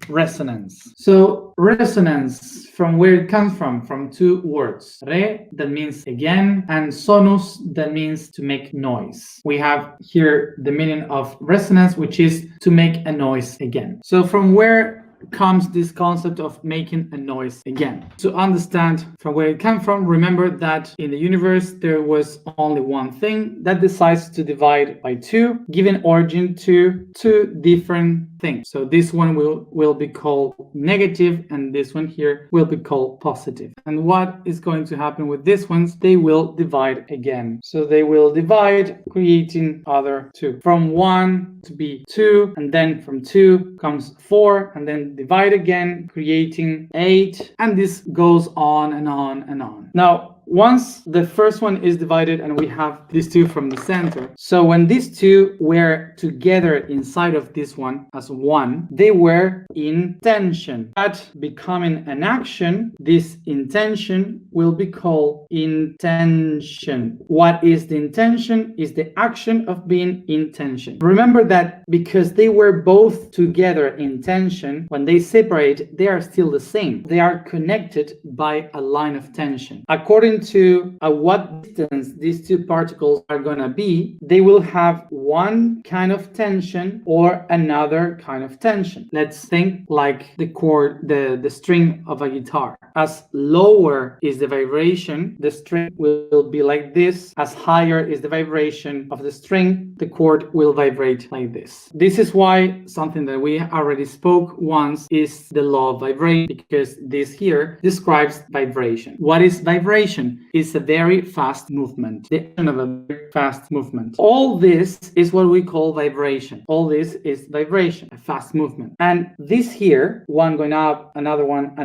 resonance. So resonance, from where it comes from two words. Re, that means again, and sonus, that means to make noise. We have here the meaning of resonance, which is to make a noise again. So from where comes this concept of making a noise again? To understand from where it came from, remember that in the universe there was only one thing that decides to divide by two, giving origin to two different things. So this one will be called negative, and this one here will be called positive. And what is going to happen with these ones? They will divide again. So they will divide, creating other two. From one to be two, and then from two comes four, and then divide again, creating 8, and this goes on and on and on. Now, once the first one is divided and we have these two from the center, so when these two were together inside of this one as one, they were in tension. But becoming an action, this intention will be called intention. What is the intention? Is the action of being in tension. Remember that because they were both together in tension, when they separate, they are still the same. They are connected by a line of tension. According to at what distance these two particles are gonna be, they will have one kind of tension or another kind of tension. Let's think like the chord, the string of a guitar. As lower is the vibration, the string will be like this. As higher is the vibration of the string, the chord will vibrate like this. This is why something that we already spoke once is the law of vibration, because this here describes vibration. What is vibration? It's a very fast movement, the action of a very fast movement. All this is what we call vibration. All this is vibration, a fast movement. And this here, one going up, another one,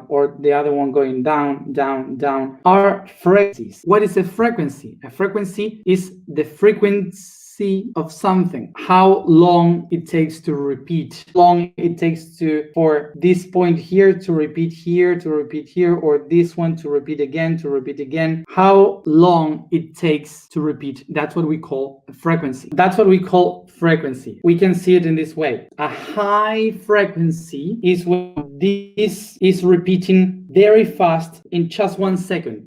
or the other one going down, down, down, are frequencies. What is a frequency? A frequency is the frequency of something, how long it takes to repeat, how long it takes for this point here to repeat here, or this one to repeat again, how long it takes to repeat. That's what we call a frequency. That's what we call frequency. We can see it in this way. A high frequency is when this is repeating very fast in just 1 second.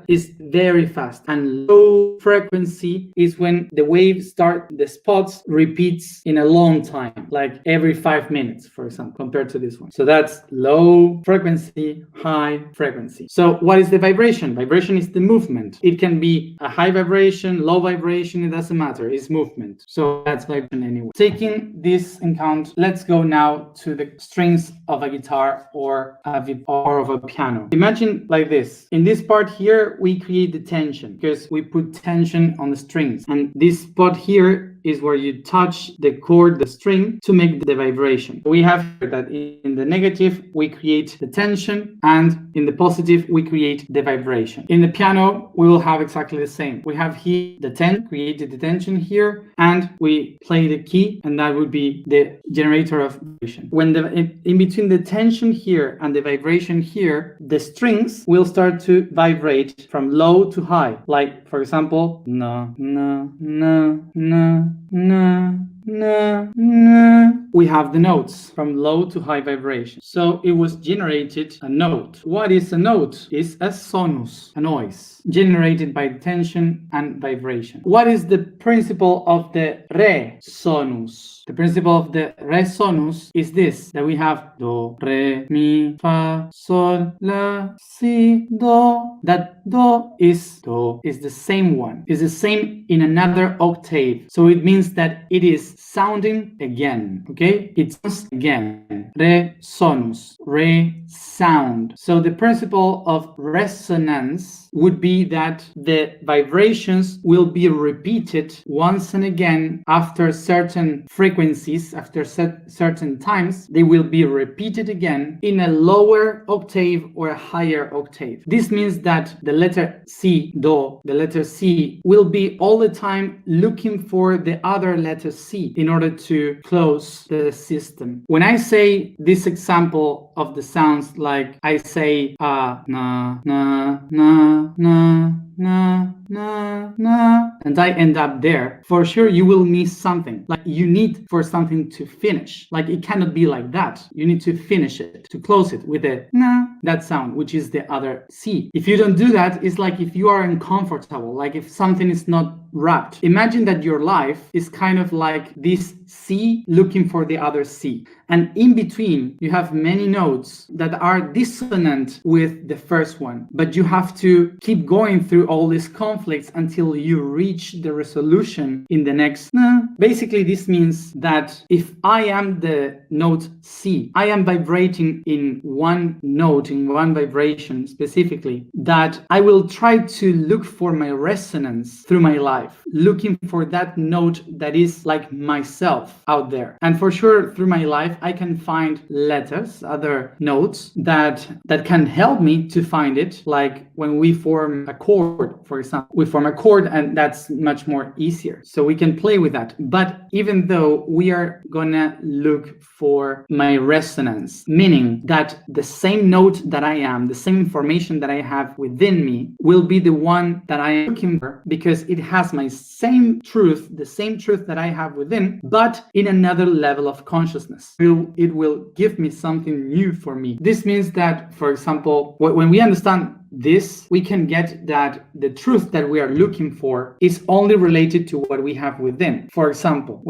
Is very fast. And low frequency is when the waves start, the spots repeats in a long time, like every 5 minutes, for example, compared to this one. So that's low frequency, high frequency. So what is the vibration? Vibration is the movement. It can be a high vibration, low vibration, it doesn't matter. It's movement. So that's vibration anyway. Taking this in count, let's go now to the strings of a guitar or of a piano. Imagine like this. In this part here, we create the tension because we put tension on the strings. And this spot here is where you touch the chord, the string, to make the vibration. We have that in the negative, we create the tension, and in the positive, we create the vibration. In the piano, we will have exactly the same. We have here the created the tension here, and we play the key, and that would be the generator of vibration. When in between the tension here and the vibration here, the strings will start to vibrate from low to high. Like, for example, na, na, na, na, na, na, na. We have the notes from low to high vibration. So it was generated a note. What is a note? It's a sonus, a noise, generated by tension and vibration. What is the principle of the re sonus? The principle of the re sonus is this, that we have do, re, mi, fa, sol, la, si, do. That do is the same one. Is the same in another octave. So it means that it is sounding again. Okay? It sounds again. Re sonus. Re sound. So the principle of resonance would be that the vibrations will be repeated once and again after certain frequencies, after certain times. They will be repeated again in a lower octave or a higher octave. This means that the letter C, do, the letter C will be all the time looking for the other letter C in order to close the system. When I say this example of the sounds, like I say na, na, na, na, na, na, na, and I end up there, for sure you will miss something. Like you need for something to finish. Like it cannot be like that. You need to finish it, to close it with a na, that sound, which is the other C. If you don't do that, it's like if you are uncomfortable, like if something is not wrapped. Imagine that your life is kind of like this C looking for the other C. And in between, you have many notes that are dissonant with the first one. But you have to keep going through all these conflicts until you reach the resolution in the next. Basically, this means that if I am the note C, I am vibrating in one note, in one vibration specifically, that I will try to look for my resonance through my life, looking for that note that is like myself out there. And for sure, through my life, I can find letters, other notes that can help me to find it. Like when we form a chord, for example, we form a chord and that's much more easier. So we can play with that. But even though we are gonna look for my resonance, meaning that the same note that I am, the same information that I have within me will be the one that I am looking for because it has my same truth, the same truth that I have within, but in another level of consciousness. It will give me something new for me. This means that, for example, when we understand this, we can get that the truth that we are looking for is only related to what we have within. For example,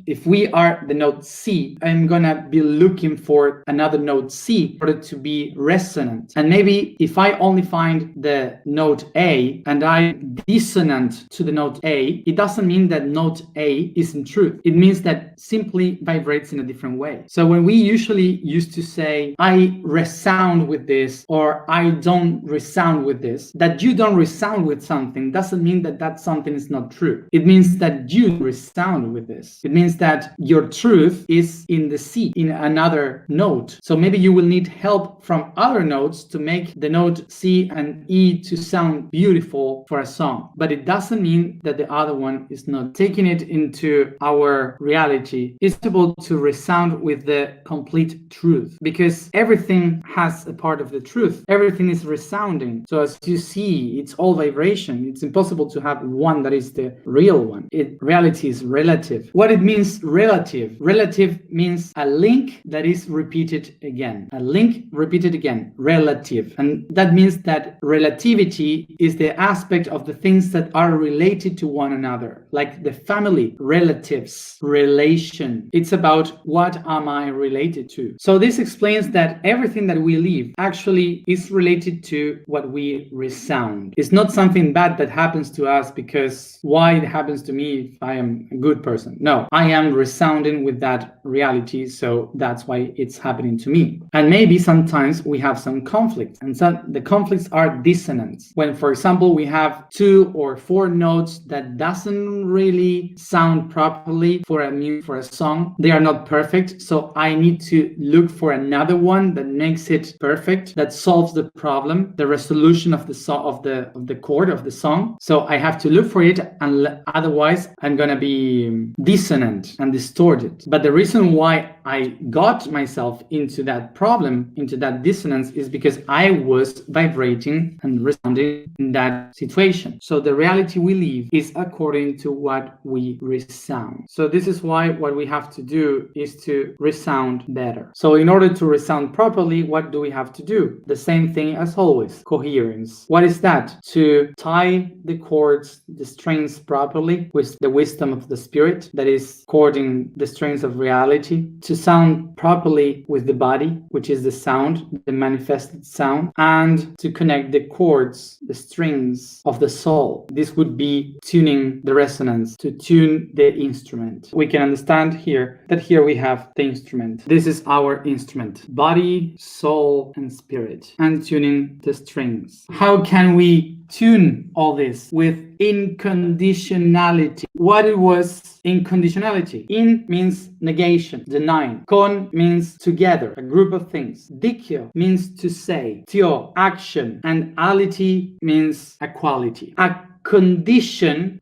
if we are the note C, I'm gonna be looking for another note C in order to be resonant. And maybe if I only find the note A and I'm dissonant to the note A, it doesn't mean that note A isn't true. It means that simply vibrates in a different way. So when we usually used to say, I resound with this, or I don't resound with this, that you don't resound with something doesn't mean that that something is not true. It means that you resound with this. It means that your truth is in the C, in another note. So maybe you will need help from other notes to make the note C and E to sound beautiful for a song. But it doesn't mean that the other one is not. Taking it into our reality, it's possible to resound with the complete truth because everything has a part of the truth. Everything is resounding. So as you see, it's all vibration. It's impossible to have one that is the real one. Reality is relative. What it means relative? Relative means a link that is repeated again. A link repeated again. Relative. And that means that relativity is the aspect of the things that are related to one another. Like the family, relatives, relation. It's about what am I related to. So this explains that everything that we live actually is related to what we resound. It's not something bad that happens to us because why it happens to me if I am a good person. No, I am resounding with that reality, so that's why it's happening to me. And maybe sometimes we have some conflicts, and so the conflicts are dissonance. When, for example, we have 2 or 4 notes that doesn't really sound properly for a song, they are not perfect, so I need to look for another one that makes it perfect, that solves the problem, the resolution of the chord of the song. So I have to look for it, and otherwise I'm gonna be dissonant and distorted. But the reason why I got myself into that problem, into that dissonance, is because I was vibrating and resounding in that situation. So the reality we live is according to what we resound. So this is why what we have to do is to resound better. So in order to resound properly, what do we have to do? The same thing as always, coherence. What is that? To tie the chords, the strings properly with the wisdom of the spirit that is chording the strings of reality, to sound properly with the body, which is the sound, the manifested sound, and to connect the chords, the strings of the soul. This would be tuning the resonance, to tune the instrument. We can understand here that here we have the instrument. This is our instrument, body, soul, and spirit, and tuning the strings. How can we tune all this? With unconditionality. What it was unconditionality? In means negation, denying. Con means together, a group of things. Dikyo means to say. Tio, action. And ality means equality. condition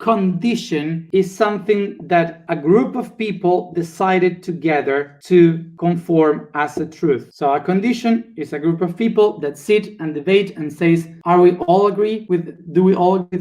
is something that a group of people decided together to conform as a truth. So a condition is a group of people that sit and debate and says, do we all agree with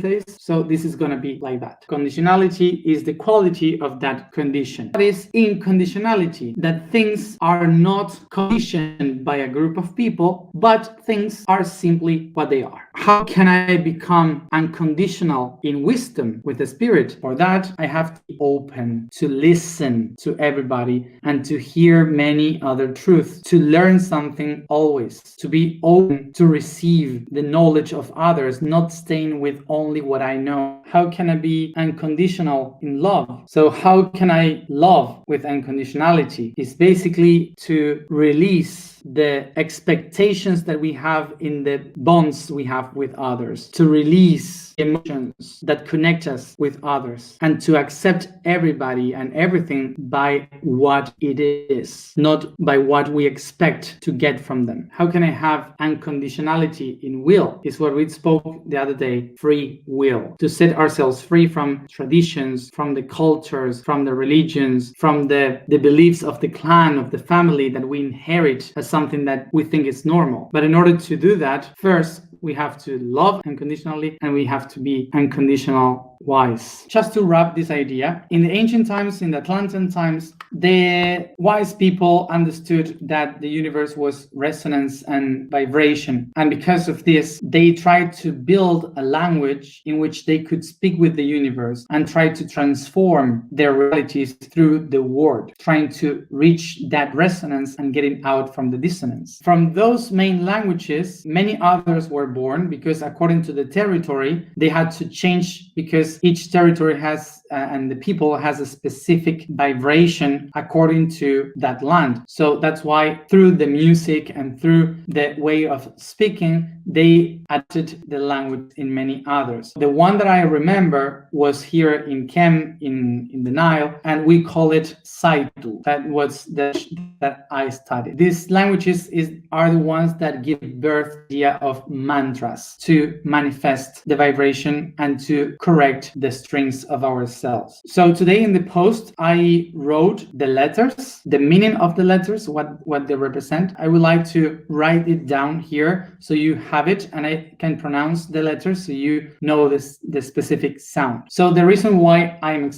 this? So this is going to be like that. Conditionality is the quality of that condition. That is unconditionality, that things are not conditioned by a group of people, but things are simply what they are. How can I become unconditional in wisdom with the spirit? For that, I have to be open to listen to everybody and to hear many other truths, to learn something always, to be open to receive the knowledge of others, not staying with only what I know. How can I be unconditional in love? So how can I love with unconditionality? It's basically to release the expectations that we have in the bonds we have with others, to release emotions that connect us with others, and to accept everybody and everything by what it is, not by what we expect to get from them. How can I have unconditionality in will? Is what we spoke the other day, free will, to set ourselves free from traditions, from the cultures, from the religions, from the beliefs of the clan, of the family that we inherit as something that we think is normal. But in order to do that, first we have to love unconditionally, and we have to be unconditional wise. Just to wrap this idea, in the ancient times, in the Atlantean times, the wise people understood that the universe was resonance and vibration. And because of this, they tried to build a language in which they could speak with the universe and try to transform their realities through the word, trying to reach that resonance and getting out from the dissonance. From those main languages, many others were born, because according to the territory, they had to change, because each territory has and the people has a specific vibration according to that land. So that's why through the music and through the way of speaking, they adapted the language in many others. The one that I remember was here in Kem in the Nile, and we call it Saitu. That was that I studied. These languages are the ones that give birth to the idea of mantras, to manifest the vibration and to correct the strings of ourselves. So today in the post, I wrote the letters, the meaning of the letters, what they represent. I would like to write it down here so you have it, and I can pronounce the letters so you know the specific sound. So the reason why I'm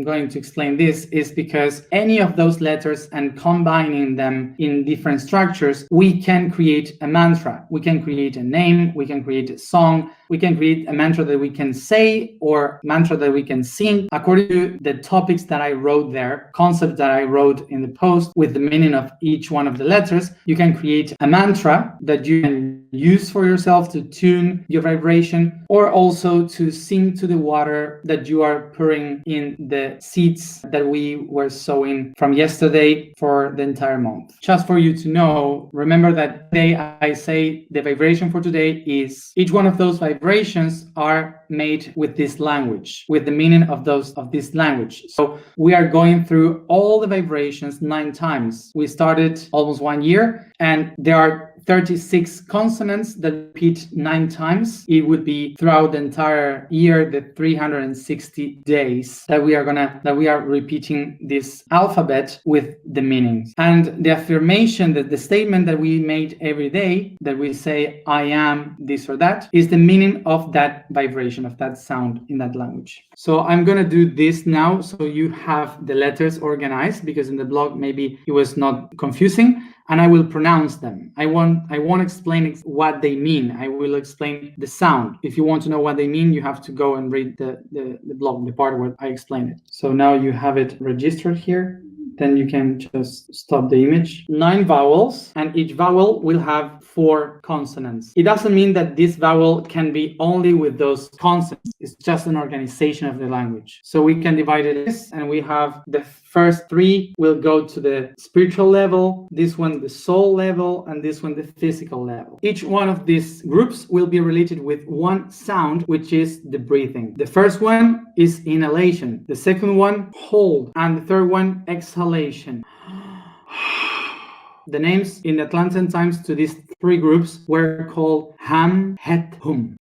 going to explain this is because any of those letters and combining them in different structures, we can create a mantra. We can create a name, we can create a song, we can create a mantra that we can say or mantra that we can sing according to the topics that I wrote there, concepts that I wrote in the post with the meaning of each one of the letters. You can create a mantra that you can use for yourself to tune your vibration, or also to sing to the water that you are pouring in the seeds that we were sowing from yesterday for the entire month. Just for you to know, remember that today I say the vibration for today is each one of those vibrations are made with this language, with the meaning of this language. So we are going through all the vibrations 9 times. We started almost 1 year, and there are 36 consonants that repeat 9 times. It would be throughout the entire year, the 360 days that we are repeating this alphabet with the meanings. And the affirmation, that the statement that we made every day, that we say, I am this or that, is the meaning of that vibration, of that sound in that language. So I'm going to do this now so you have the letters organized, because in the blog maybe it was not confusing. And I will pronounce them. I won't explain what they mean. I will explain the sound. If you want to know what they mean, you have to go and read the blog, the part where I explain it. So now you have it registered here. Then you can just stop the image. 9 vowels, and each vowel will have 4 consonants. It doesn't mean that this vowel can be only with those consonants. It's just an organization of the language. So we can divide it this, and we have the first 3 will go to the spiritual level, this one the soul level, and this one the physical level. Each one of these groups will be related with one sound, which is the breathing. The first one is inhalation, the second one hold, and the third one exhalation. The names in Atlantean times to these 3 groups were called Ham, Het, Hum.